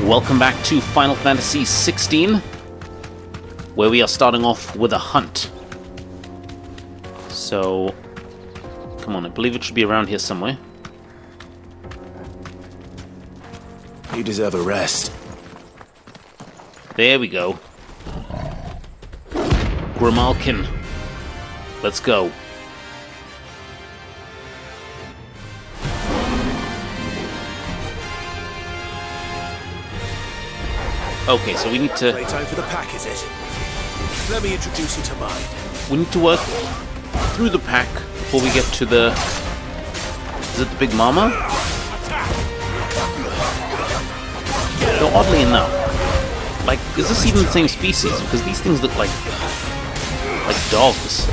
Welcome back to Final Fantasy XVI, where we are starting off with a hunt. So, come on, I believe it should be around here somewhere. You deserve a rest. There we go. Grimalkin. Let's go. Okay, so we need to... Playtime for the pack, is it? Let me introduce you to mine. We need to work through the pack before we get to the... Is it the Big Mama? Though oddly enough, like, is this even the same species? Because these things look like dogs.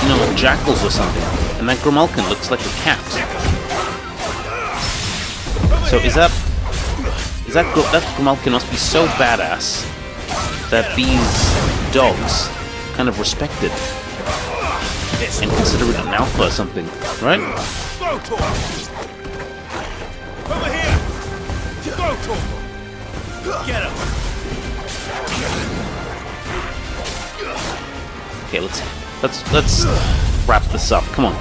You know, like jackals or something. And that Grimalkin looks like a cat. So is that Grimalkin must be so badass that these dogs kind of respect it and consider it an alpha or something, right? Over here! Get him! Okay, let's wrap this up. Come on.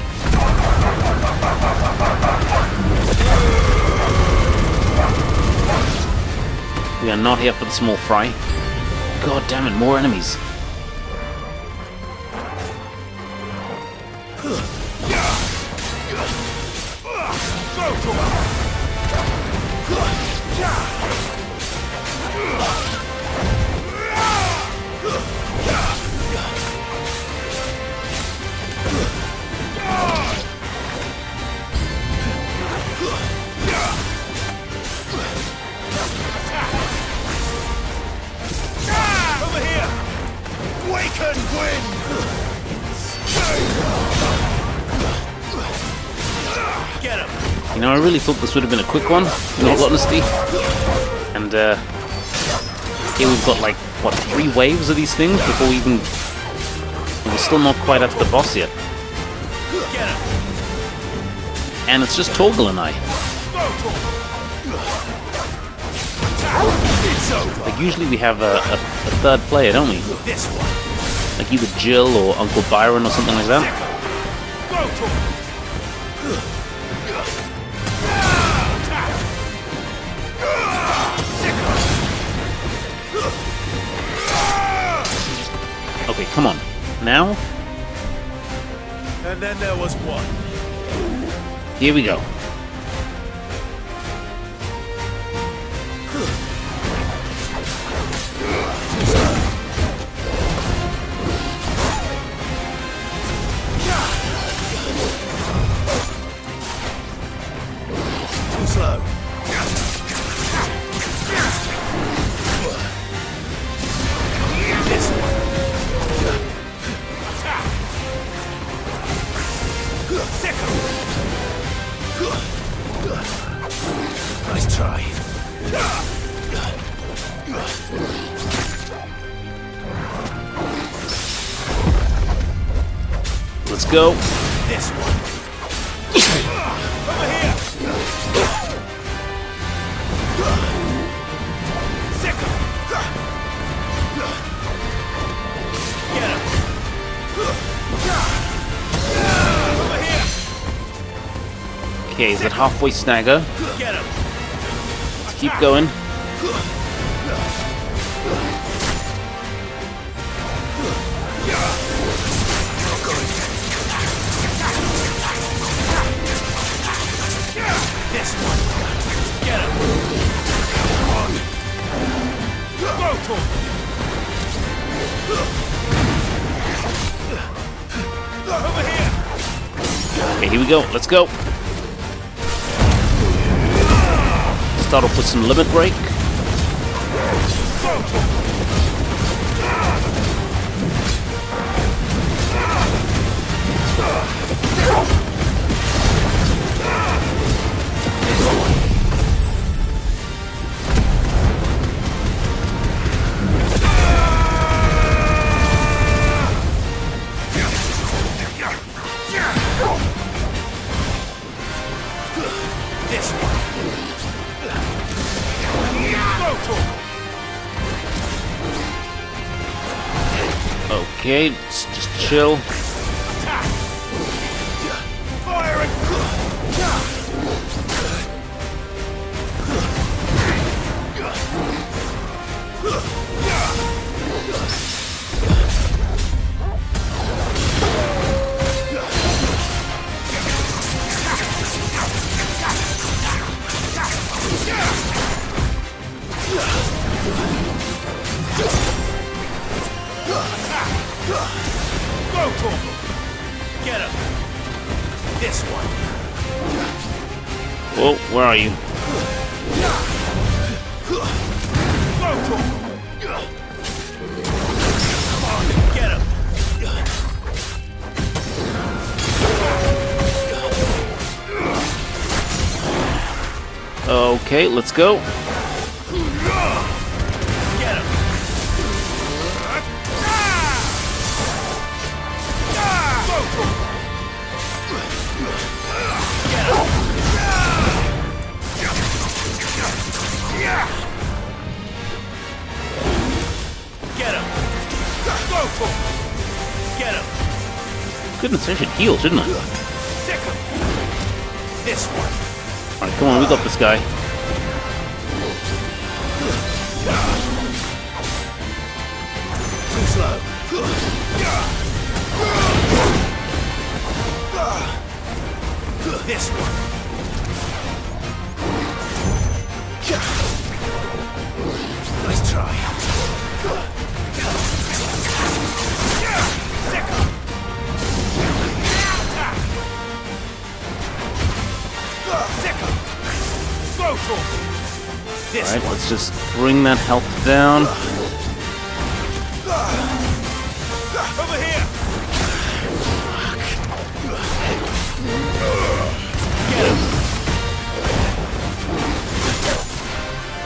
We are not here for the small fry. God damn it, more enemies. You know, I really thought this would have been a quick one, in all honesty. And, here we've got, like, what, 3 waves of these things before we even... We're still not quite at the boss yet. And it's just Torgal and I. Like, usually we have a third player, don't we? Like either Jill or Uncle Byron or something like that. Okay, come on. Now? And then there was one. Here we go. Too slow. This one. Nice try. Let's go. This one. Over here. Sick. Get him. Over here. Okay, is it halfway snagger? Get him. Let's keep going. This one. Get him. Come on. Go to him. Over here. Okay, here we go. Let's go. Start off with some limit break. This one. Okay, let's just chill. Fire and go, Torgal! Get him! This one! Whoa, where are you? Go, Torgal! Come on, get him! Okay, let's go. Get him! Go, Torgal! Get him! Get him! Go, Torgal! Get him! Goodness, I should heal, shouldn't I? Sick him! This one! Alright, come on, we got this guy. Too slow. This one. Nice try. Alright, let's just bring that health down. Over here. Get him.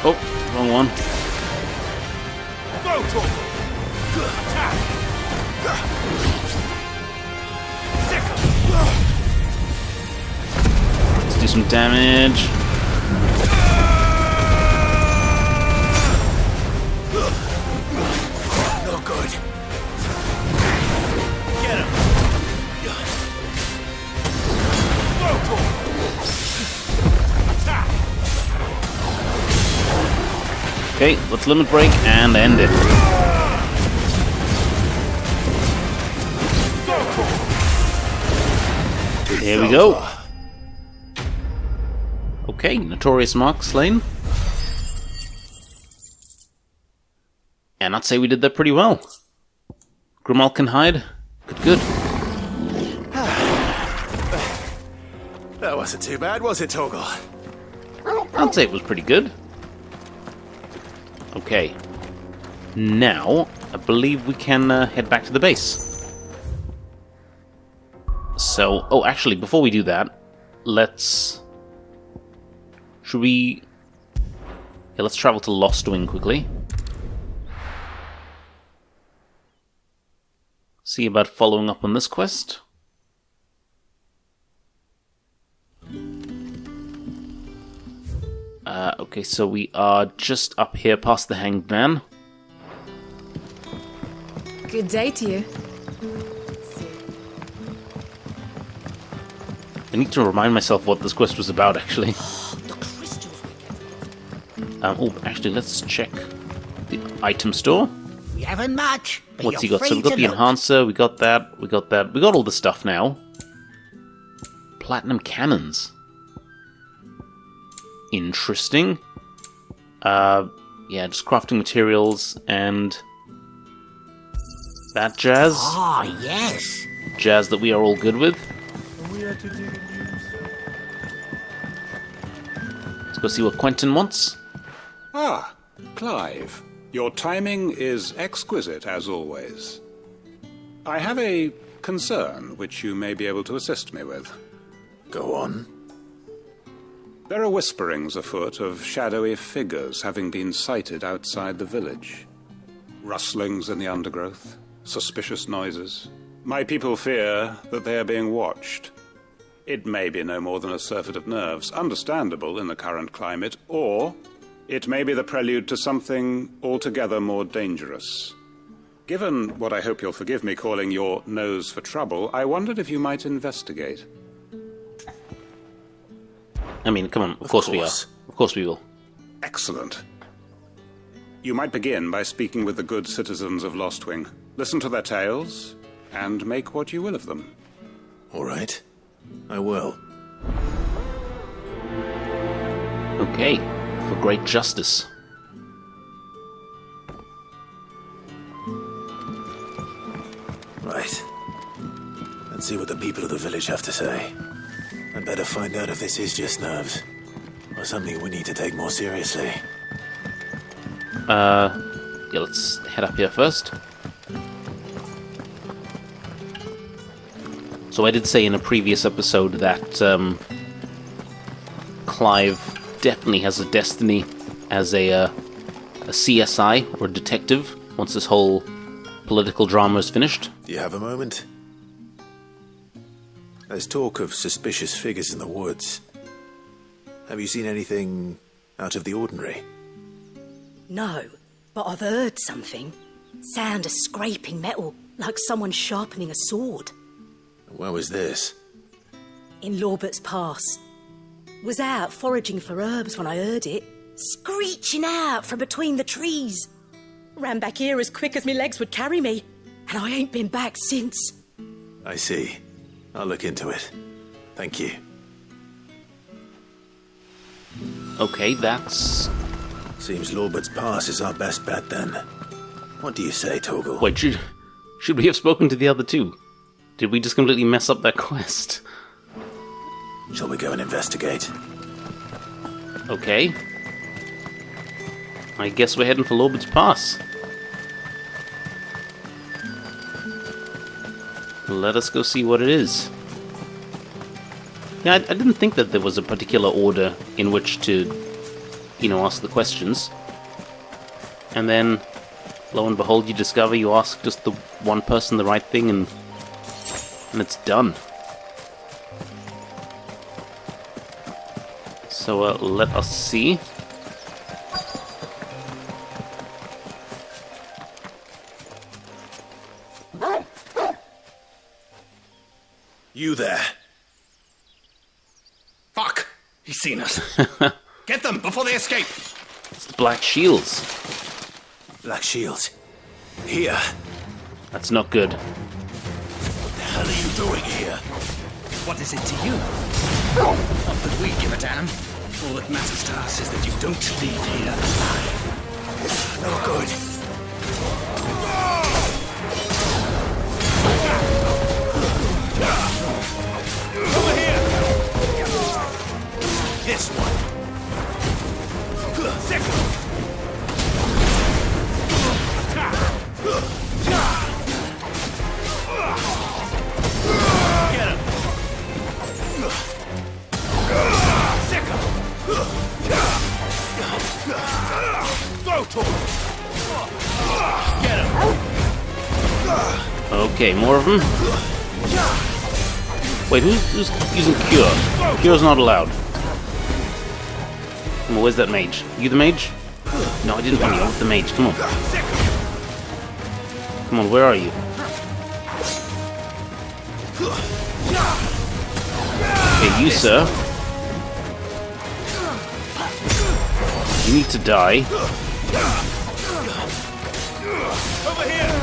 Oh, wrong one. Go, Torgal. Attack. Sick him. Let's do some damage. No good. Get him. Go, Torgal. Attack. Okay, let's limit break and end it. Go, Torgal. Here we go. Okay, Notorious Mark slain. And I'd say we did that pretty well. Grimal can hide. Good. That wasn't too bad, was it, Torgal? I'd say it was pretty good. Okay. Now, I believe we can head back to the base. So, oh, actually, before we do that, should we... Yeah, let's travel to Lostwing quickly. See about following up on this quest. Okay, so we are just up here past the Hanged Man. Good day to you. I need to remind myself what this quest was about, actually. The crystals we get. Oh, actually, let's check the item store. We haven't much. But What's he you're got? So free we got to the look. enhancer, we got that, we got all the stuff now. Platinum cannons. Interesting. Yeah, just crafting materials and that jazz. Ah, yes. Jazz that we are all good with. Let's go see what Quentin wants. Ah, Clive. Your timing is exquisite, as always. I have a concern which you may be able to assist me with. Go on. There are whisperings afoot of shadowy figures having been sighted outside the village. Rustlings in the undergrowth, suspicious noises. My people fear that they are being watched. It may be no more than a surfeit of nerves, understandable in the current climate, or It may be the prelude to something altogether more dangerous. Given what I hope you'll forgive me calling your nose for trouble, I wondered if you might investigate. I mean, come on, of course we are. Of course we will. Excellent. You might begin by speaking with the good citizens of Lostwing. Listen to their tales, and make what you will of them. All right. I will. Okay, for great justice. Right. Let's see what the people of the village have to say. I'd better find out if this is just nerves, or something we need to take more seriously. Yeah, let's head up here first. So I did say in a previous episode that Clive definitely has a destiny as a CSI or detective once this whole political drama is finished. Do you have a moment? There's talk of suspicious figures in the woods. Have you seen anything out of the ordinary? No, but I've heard something. Sound of scraping metal, like someone sharpening a sword. Where was this? In Lorbert's Pass. Was out foraging for herbs when I heard it, screeching out from between the trees. Ran back here as quick as my legs would carry me, and I ain't been back since. I see. I'll look into it. Thank you. Okay, that's... Seems Lorbert's Pass is our best bet then. What do you say, Torgal? Wait, should we have spoken to the other two? Did we just completely mess up that quest? Shall we go and investigate? Okay. I guess we're heading for Lorbert's Pass. Let us go see what it is. Yeah, I didn't think that there was a particular order in which to, ask the questions. And then, lo and behold, you discover you ask just the one person the right thing and it's done. So let us see. You there. Fuck! He's seen us. Get them before they escape! It's the Black Shields. Black Shields. Here. That's not good. What the hell are you doing here? What is it to you? Not that we give a damn. All that matters to us is that you don't leave here alive. No good. Over here! This one. Get him! Throw to him! Get him! Okay, more of them. Wait, who's using Cure? Cure's not allowed. Come on, where's that mage? You the mage? No, I didn't want you. I want the mage. Come on. Come on, where are you? Okay, you, sir. You need to die. Over here!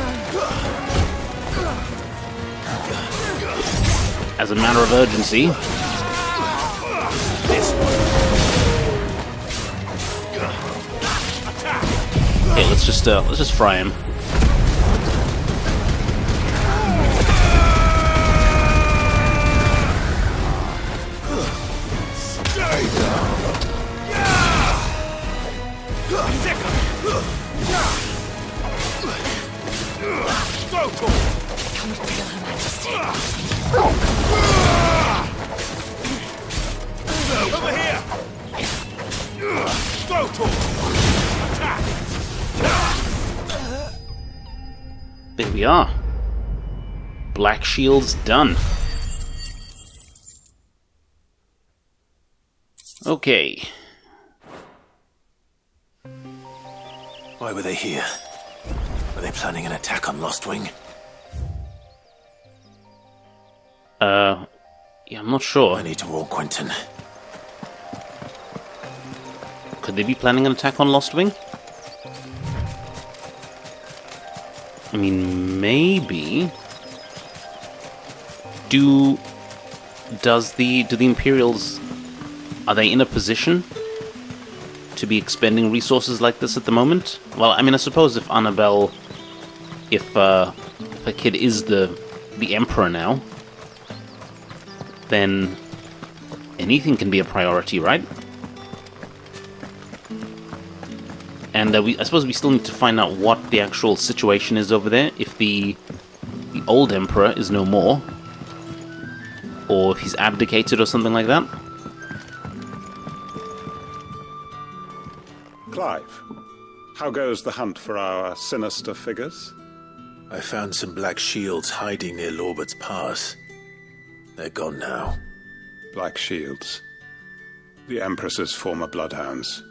As a matter of urgency. Okay, let's just fry him. Come and feel Her Majesty. Over here! Throw to attack! There we are. Black Shield's done. Okay. Why were they here? Were they planning an attack on Lostwing? Yeah, I'm not sure. I need to warn Quentin. Could they be planning an attack on Lostwing? I mean, maybe. Do the Imperials, are they in a position to be expending resources like this at the moment? Well, I mean, I suppose if Annabelle, if a kid is the Emperor now, then anything can be a priority, right? And I suppose we still need to find out what the actual situation is over there. If the old Emperor is no more, or if he's abdicated or something like that. Clive, how goes the hunt for our sinister figures? I found some black shields hiding near Lorbert's Pass. They're gone now. Black Shields. The Empress's former bloodhounds.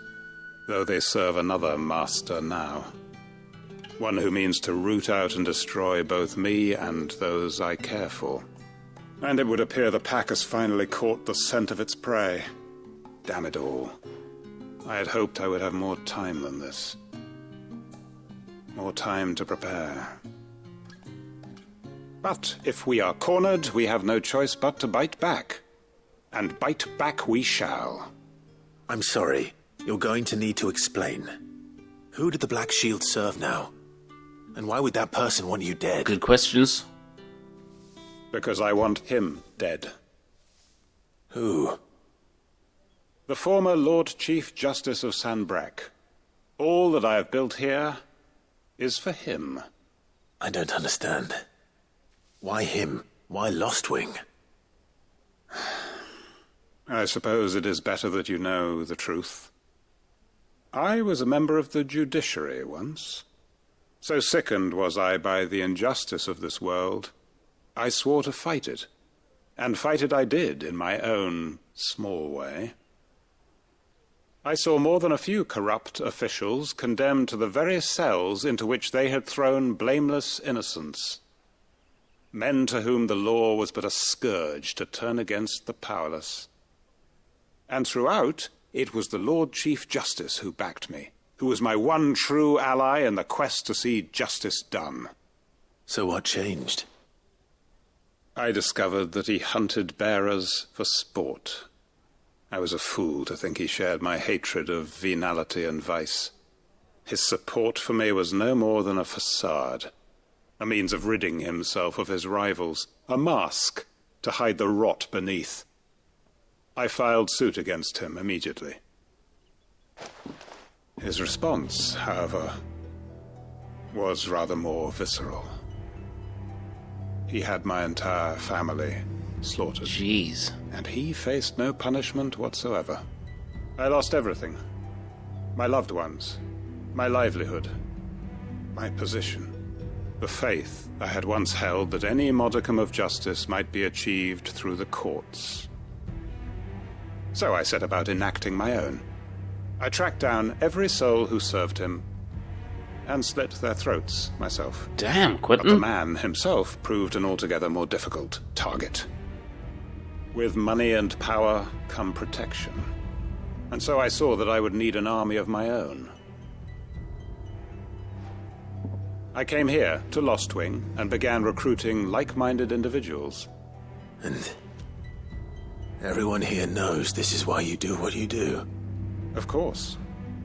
Though they serve another master now. One who means to root out and destroy both me and those I care for. And it would appear the pack has finally caught the scent of its prey. Damn it all. I had hoped I would have more time than this. More time to prepare. But if we are cornered, we have no choice but to bite back. And bite back we shall. I'm sorry. You're going to need to explain. Who did the Black Shield serve now? And why would that person want you dead? Good questions. Because I want him dead. Who? The former Lord Chief Justice of Sanbreque. All that I have built here is for him. I don't understand. Why him? Why Lostwing? I suppose it is better that you know the truth. I was a member of the judiciary once. So sickened was I by the injustice of this world, I swore to fight it. And fight it I did, in my own small way. I saw more than a few corrupt officials condemned to the very cells into which they had thrown blameless innocents. Men to whom the law was but a scourge to turn against the powerless. And throughout, it was the Lord Chief Justice who backed me, who was my one true ally in the quest to see justice done. So what changed? I discovered that he hunted bearers for sport. I was a fool to think he shared my hatred of venality and vice. His support for me was no more than a facade, a means of ridding himself of his rivals, a mask to hide the rot beneath. I filed suit against him immediately. His response, however, was rather more visceral. He had my entire family slaughtered. Jeez. And he faced no punishment whatsoever. I lost everything. My loved ones, my livelihood, my position, the faith I had once held that any modicum of justice might be achieved through the courts. So I set about enacting my own. I tracked down every soul who served him, and slit their throats myself. Damn, Quentin. But the man himself proved an altogether more difficult target. With money and power come protection. And so I saw that I would need an army of my own. I came here to Lostwing and began recruiting like-minded individuals. And everyone here knows this is why you do what you do. Of course.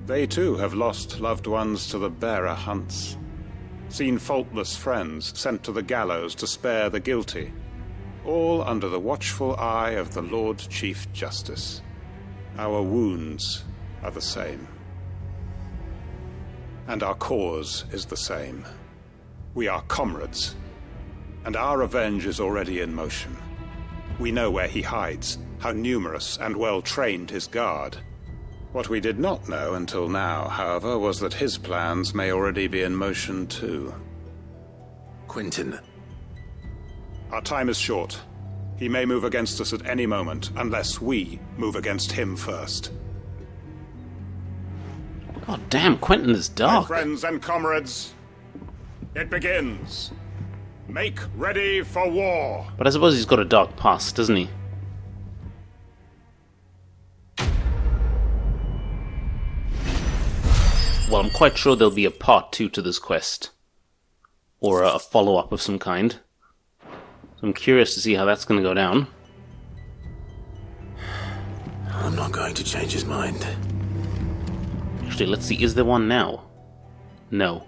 They too have lost loved ones to the bearer hunts. Seen faultless friends sent to the gallows to spare the guilty. All under the watchful eye of the Lord Chief Justice. Our wounds are the same. And our cause is the same. We are comrades. And our revenge is already in motion. We know where he hides, how numerous and well-trained his guard. What we did not know until now, however, was that his plans may already be in motion too. Quentin. Our time is short. He may move against us at any moment, unless we move against him first. Oh, damn, Quentin is My dark. friends and comrades, it begins. Make ready for war. But I suppose he's got a dark past, doesn't he? Well, I'm quite sure there'll be a part 2 to this quest. Or a follow-up of some kind. So I'm curious to see how that's going to go down. I'm not going to change his mind. Actually, let's see, is there one now? No.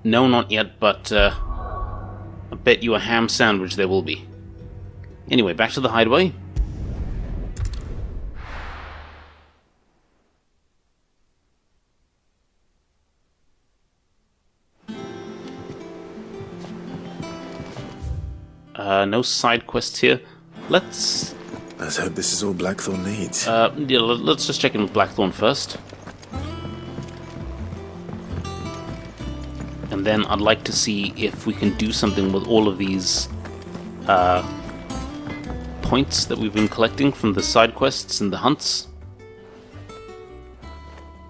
No, not yet, but I bet you a ham sandwich there will be. Anyway, back to the hideaway. No side quests here. Let's hope this is all Blackthorn needs. yeah, let's just check in with Blackthorn first. And then I'd like to see if we can do something with all of these points that we've been collecting from the side quests and the hunts.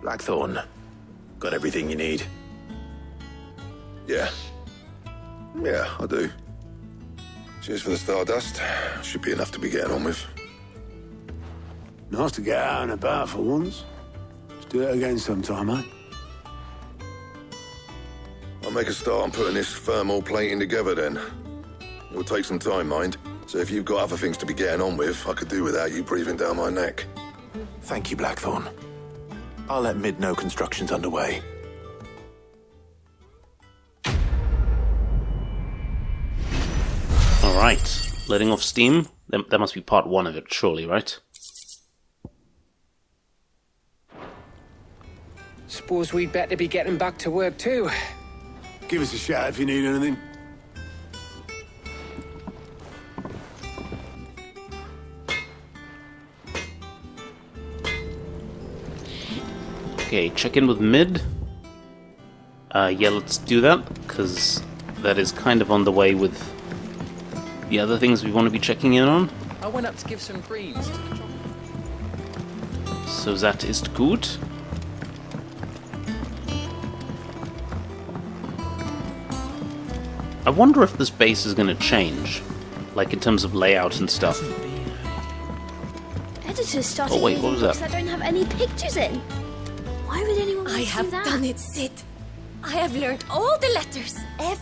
Blackthorn, got everything you need? Yeah. Yeah, I do. Cheers for the Stardust. Should be enough to be getting on with. Nice to get out and about for once. Let's do it again sometime, eh? I'll make a start on putting this thermal plating together then. It will take some time, mind. So if you've got other things to be getting on with, I could do without you breathing down my neck. Thank you, Blackthorn. I'll let Mid know construction's underway. Alright, letting off steam. That must be part 1 of it, surely, right? Suppose we'd better be getting back to work too. Give us a shout if you need anything. Okay, check in with Mid. Yeah, let's do that, because that is kind of on the way with the other things we want to be checking in on. I went up to give some greens to the chocolate. So that is good. I wonder if this base is going to change, like in terms of layout and stuff. Editors started Oh wait, what was that? I don't have any pictures in. Why would anyone want I to have do that? done it, Sid. I have learned all the letters.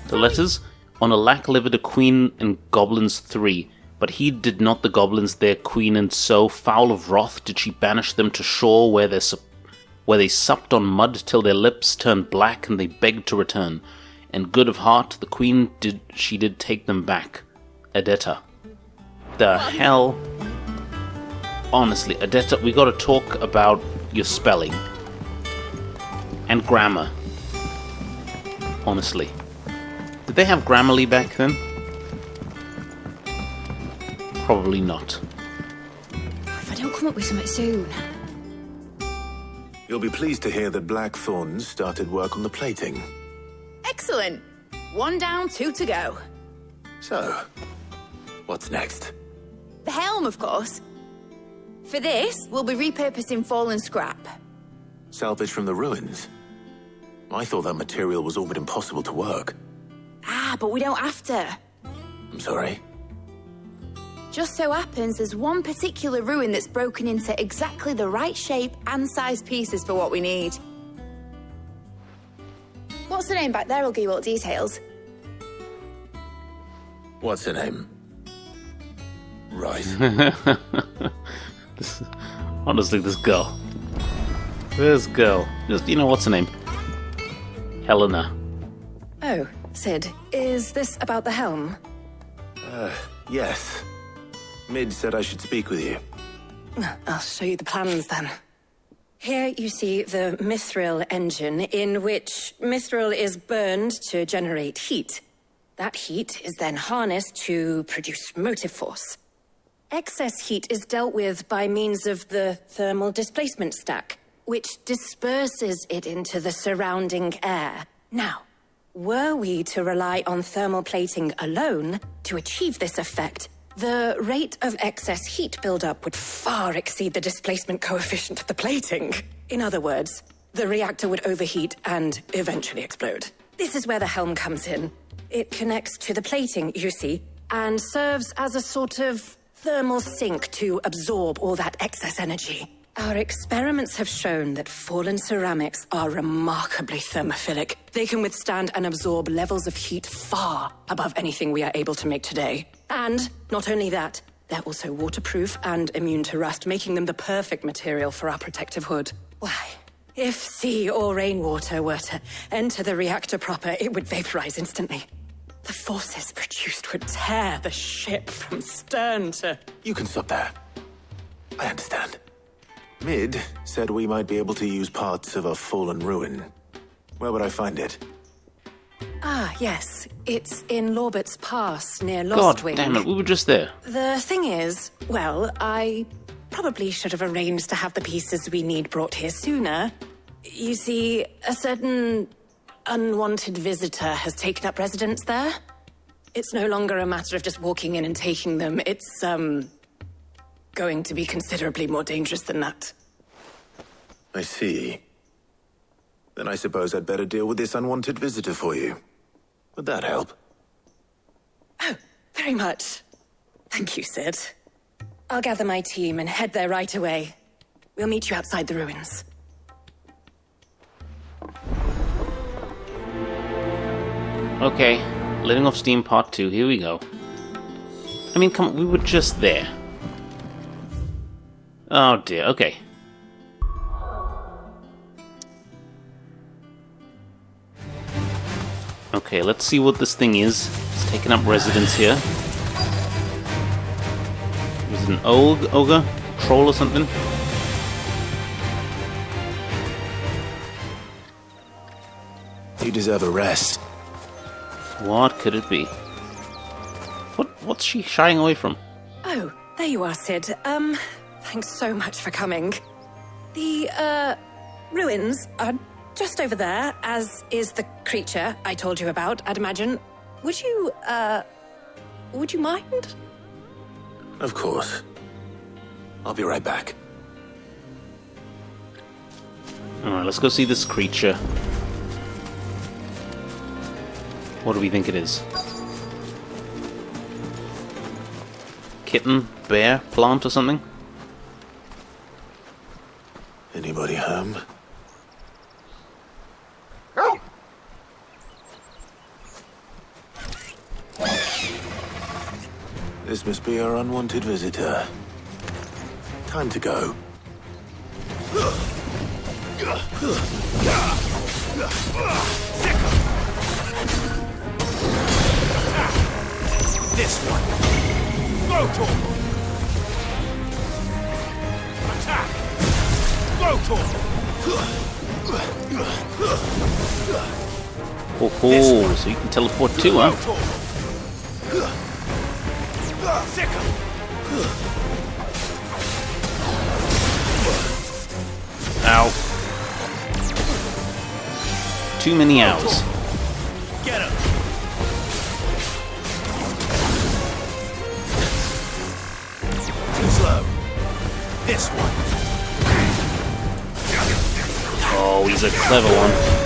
The letters? On a lack lived a queen and goblins 3, but heeded not the goblins their queen, and so, foul of wrath, did she banish them to shore, where they supped on mud till their lips turned black, and they begged to return. And good of heart, the queen did take them back. Adetta. The hell? Honestly, Adetta, we gotta talk about your spelling. And grammar. Honestly. Did they have Grammarly back then? Probably not. If I don't come up with something soon. You'll be pleased to hear that Blackthorn started work on the plating. Excellent. 1 down, 2 to go. So, what's next? The helm, of course. For this, we'll be repurposing fallen scrap. Salvage from the ruins? I thought that material was all but impossible to work. Ah, but we don't have to. I'm sorry. Just so happens there's one particular ruin that's broken into exactly the right shape and size pieces for what we need. What's the name back there? I'll give you all the details. What's her name? Right. Honestly, this girl. This girl. Just, what's her name? Helena. Oh, Sid, is this about the helm? Yes. Mid said I should speak with you. I'll show you the plans then. Here you see the mithril engine, in which mithril is burned to generate heat. That heat is then harnessed to produce motive force. Excess heat is dealt with by means of the thermal displacement stack, which disperses it into the surrounding air. Now, were we to rely on thermal plating alone to achieve this effect, The rate of excess heat buildup would far exceed the displacement coefficient of the plating. In other words, the reactor would overheat and eventually explode. This is where the helm comes in. It connects to the plating, you see, and serves as a sort of thermal sink to absorb all that excess energy. Our experiments have shown that fallen ceramics are remarkably thermophilic. They can withstand and absorb levels of heat far above anything we are able to make today. And not only that, they're also waterproof and immune to rust, making them the perfect material for our protective hood. Why, if sea or rainwater were to enter the reactor proper, it would vaporize instantly. The forces produced would tear the ship from stern to... You can stop there. I understand. Mid said we might be able to use parts of a fallen ruin. Where would I find it? Ah, yes. It's in Lorbert's Pass, near God Lostwing. damn it, we were just there. The thing is, well, I probably should have arranged to have the pieces we need brought here sooner. You see, a certain unwanted visitor has taken up residence there. It's no longer a matter of just walking in and taking them. It's, going to be considerably more dangerous than that. I see. Then I suppose I'd better deal with this unwanted visitor for you. Would that help? Oh, very much. Thank you, Sid. I'll gather my team and head there right away. We'll meet you outside the ruins. Okay, Letting Off Steam Part 2, here we go. I mean, come on, we were just there. Oh dear, okay. Okay, let's see what this thing is. It's taking up residence here. Is it an ogre? Troll or something? You deserve a rest. What could it be? What's she shying away from? Oh, there you are, Sid. Thanks so much for coming. The, ruins are just over there, as is the creature I told you about, I'd imagine. Would you mind? Of course. I'll be right back. Alright, let's go see this creature. What do we think it is? Kitten, bear, plant or something? Anybody home? This must be our unwanted visitor. Time to go. This one. Rotor. Attack. Rotor. Oh, so you can teleport too, huh? Ow. Too many owls. Get him. Too slow. This one. Oh, he's a clever one.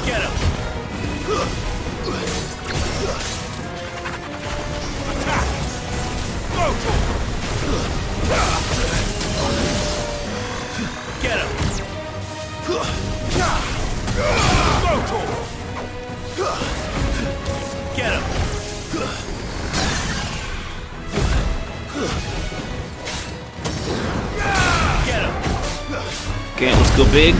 Get him! Attack! Go to him! Get him! Go to him! Get him! Get him! Okay, let's go big.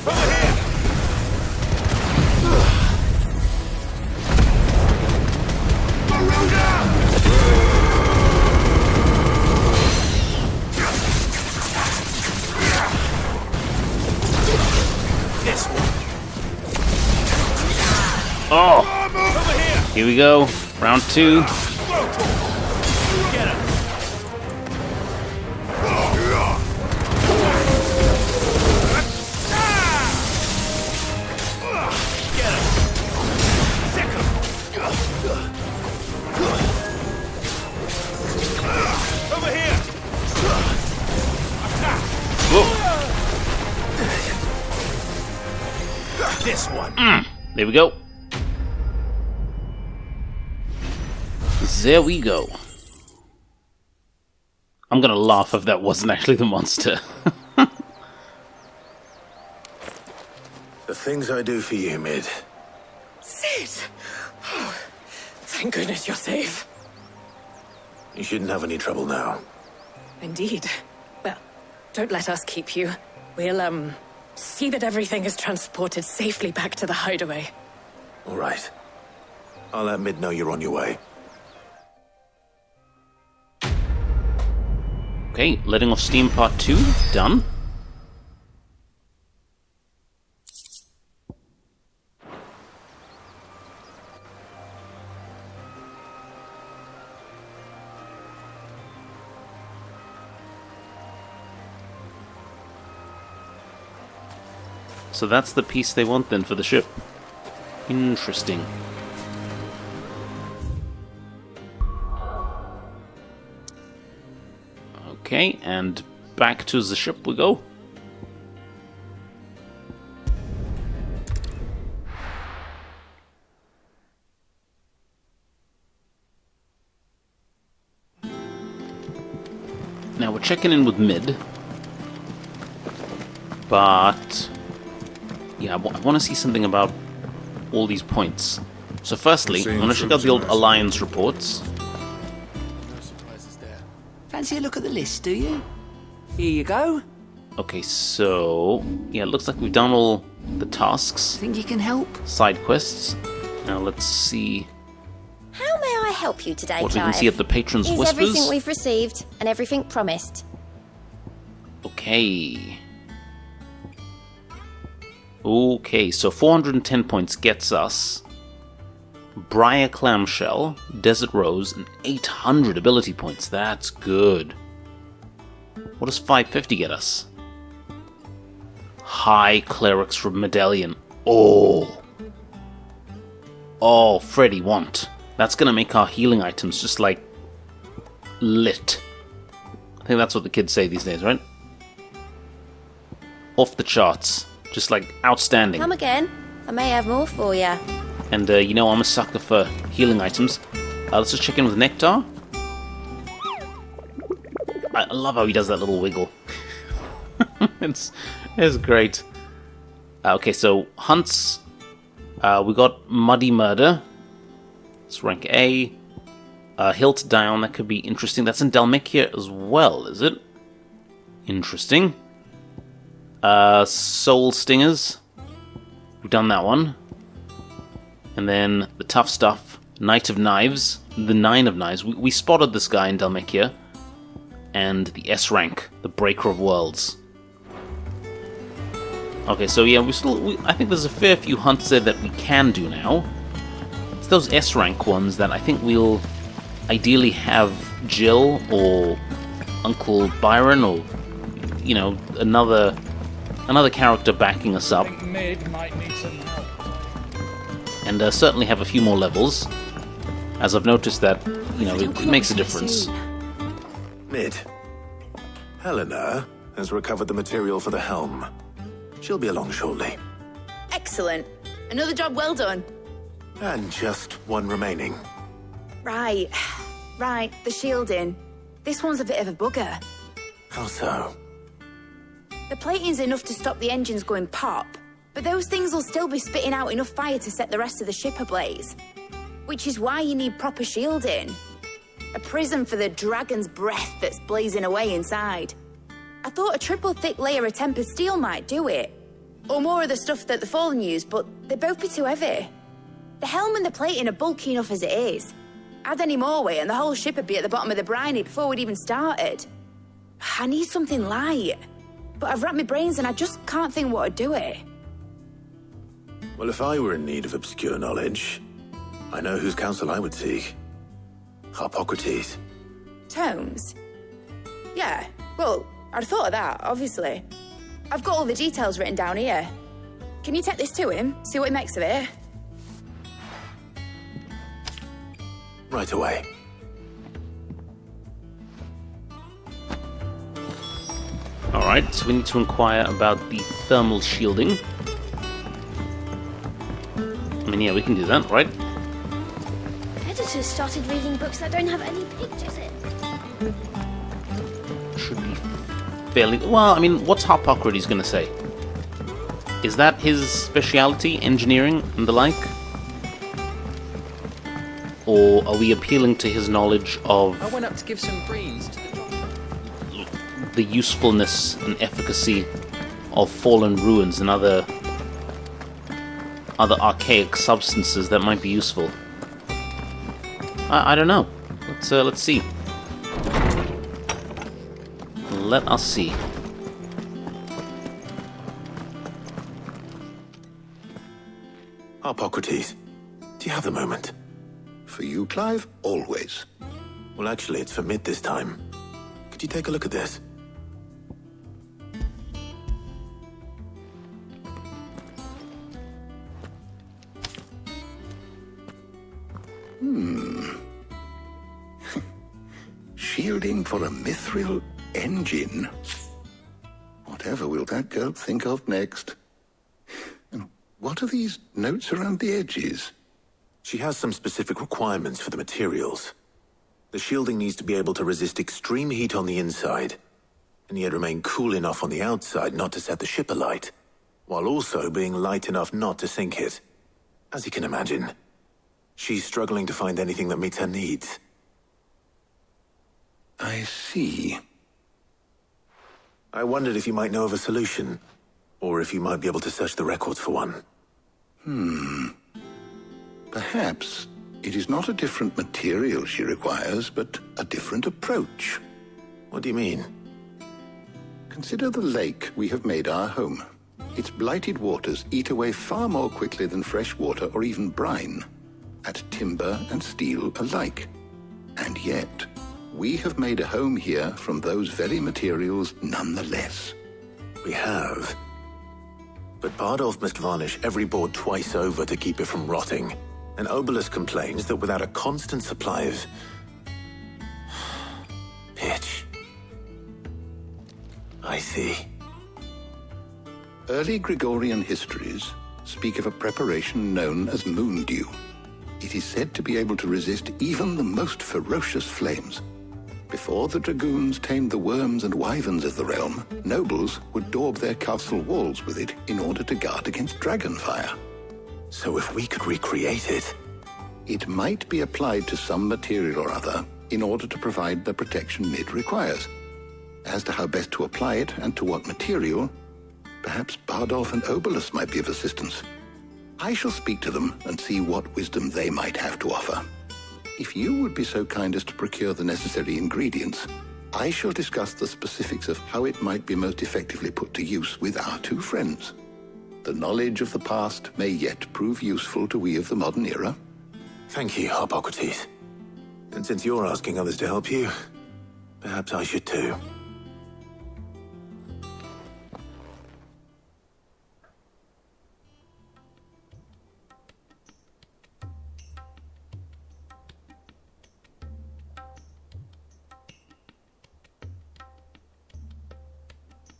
Over here! This one. Here we go. Round 2. Over here. This one. There we go. There we go. I'm gonna laugh if that wasn't actually the monster. The things I do for you, Mid. Sid! Oh, thank goodness you're safe. You shouldn't have any trouble now. Indeed. Well, don't let us keep you. We'll, see that everything is transported safely back to the hideaway. All right. I'll let Mid know you're on your way. Okay, letting off steam part 2, done. So that's the piece they want then for the ship. Interesting. Okay, and back to the ship we go. Now we're checking in with Mid. But yeah, I want to see something about all these points. So firstly, I'm going to check out the old Alliance reports. Fancy a look at the list, do you? Here you go. Okay, so yeah, it looks like we've done all the tasks. Think you can help? Side quests. Now let's see How may I help you today, what we Clive? can see at the Patron's Here's Whispers. everything we've received and everything promised. Okay. Okay, so 410 points gets us Briar Clamshell, Desert Rose, and 800 ability points. That's good. What does 550 get us? High Cleric's Medallion. Oh! Oh, Freddy want. That's gonna make our healing items just like lit. I think that's what the kids say these days, right? Off the charts. Just like outstanding. Come again. I may have more for you. And you know I'm a sucker for healing items. Let's just check in with Nectar. I love how he does that little wiggle. it's great. Okay, so hunts. We got Muddy Murder. It's rank A. Hill to Die On, that could be interesting. That's in Dalmikia as well, is it? Interesting. Soul Stingers. We've done that one. And then the tough stuff. Knight of Knives. The Nine of Knives. We spotted this guy in Dalmikia. And the S rank. The Breaker of Worlds. Okay, so yeah, I think there's a fair few hunts there that we can do now. It's those S rank ones that I think we'll ideally have Jill or Uncle Byron or, you know, another character backing us up. Mid might need some help. And certainly have a few more levels, as I've noticed that, you know, it makes a difference. Mid. Helena has recovered the material for the helm. She'll be along shortly. Excellent. Another job well done. And just one remaining. Right. Right, the shielding. This one's a bit of a bugger. How so? The plating's enough to stop the engines going pop, but those things will still be spitting out enough fire to set the rest of the ship ablaze. Which is why you need proper shielding. A prison for the dragon's breath that's blazing away inside. I thought a triple thick layer of tempered steel might do it. Or more of the stuff that the Fallen use, but they'd both be too heavy. The helm and the plating are bulky enough as it is. Add any more weight and the whole ship would be at the bottom of the briny before we'd even started. I need something light. But I've wrapped my brains and I just can't think what would do it. Well, if I were in need of obscure knowledge, I know whose counsel I would seek. Harpocrates. Tomes? Yeah, well, I'd thought of that, obviously. I've got all the details written down here. Can you take this to him, see what he makes of it? Right away. Alright, so we need to inquire about the thermal shielding. I mean, yeah, we can do that, right? Editors started reading books that don't have any pictures in. Should be fairly... Well, I mean, what's Harpocrates going to say? Is that his speciality, engineering and the like? Or are we appealing to his knowledge of... I went up to give some greens to the usefulness and efficacy of fallen ruins and other archaic substances that might be useful. I don't know. Let's see. Let us see. Harpocrates, do you have a moment? For you, Clive? Always. Well, actually, it's for mid this time. Could you take a look at this? Shielding for a mithril engine. Whatever will that girl think of next? And what are these notes around the edges? She has some specific requirements for the materials. The shielding needs to be able to resist extreme heat on the inside, and yet remain cool enough on the outside not to set the ship alight, while also being light enough not to sink it. As you can imagine, she's struggling to find anything that meets her needs. I see. I wondered if you might know of a solution, or if you might be able to search the records for one. Perhaps it is not a different material she requires, but a different approach. What do you mean? Consider the lake we have made our home. Its blighted waters eat away far more quickly than fresh water or even brine, at timber and steel alike. And yet, we have made a home here from those very materials nonetheless. We have. But Bardolph must varnish every board twice over to keep it from rotting. And Obelus complains that without a constant supply of... pitch. I see. Early Gregorian histories speak of a preparation known as moon dew. It is said to be able to resist even the most ferocious flames. Before the dragoons tamed the worms and wyverns of the realm, nobles would daub their castle walls with it in order to guard against dragonfire. So if we could recreate it... It might be applied to some material or other in order to provide the protection Mid requires. As to how best to apply it and to what material, perhaps Bardolph and Obelus might be of assistance. I shall speak to them and see what wisdom they might have to offer. If you would be so kind as to procure the necessary ingredients, I shall discuss the specifics of how it might be most effectively put to use with our two friends. The knowledge of the past may yet prove useful to we of the modern era. Thank you, Harpocrates. And since you're asking others to help you, perhaps I should too.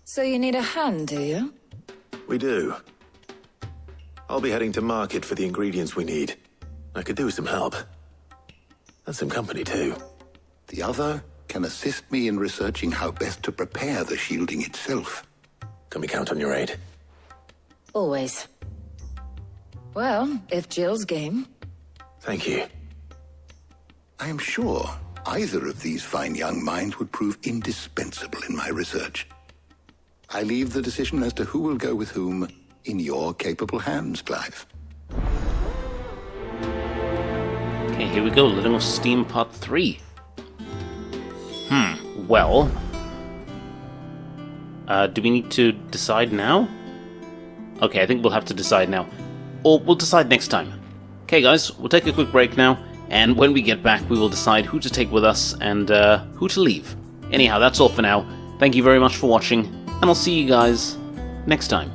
So you need a hand, do you? We do. I'll be heading to market for the ingredients we need. I could do with some help. And some company, too. The other can assist me in researching how best to prepare the shielding itself. Can we count on your aid? Always. Well, if Jill's game. Thank you. I am sure either of these fine young minds would prove indispensable in my research. I leave the decision as to who will go with whom in your capable hands, Clive. Okay, here we go. Letting off Steam Part 3. Well... do we need to decide now? Okay, I think we'll have to decide now. Or we'll decide next time. Okay guys, we'll take a quick break now, and when we get back we will decide who to take with us and who to leave. Anyhow, that's all for now. Thank you very much for watching, and I'll see you guys next time.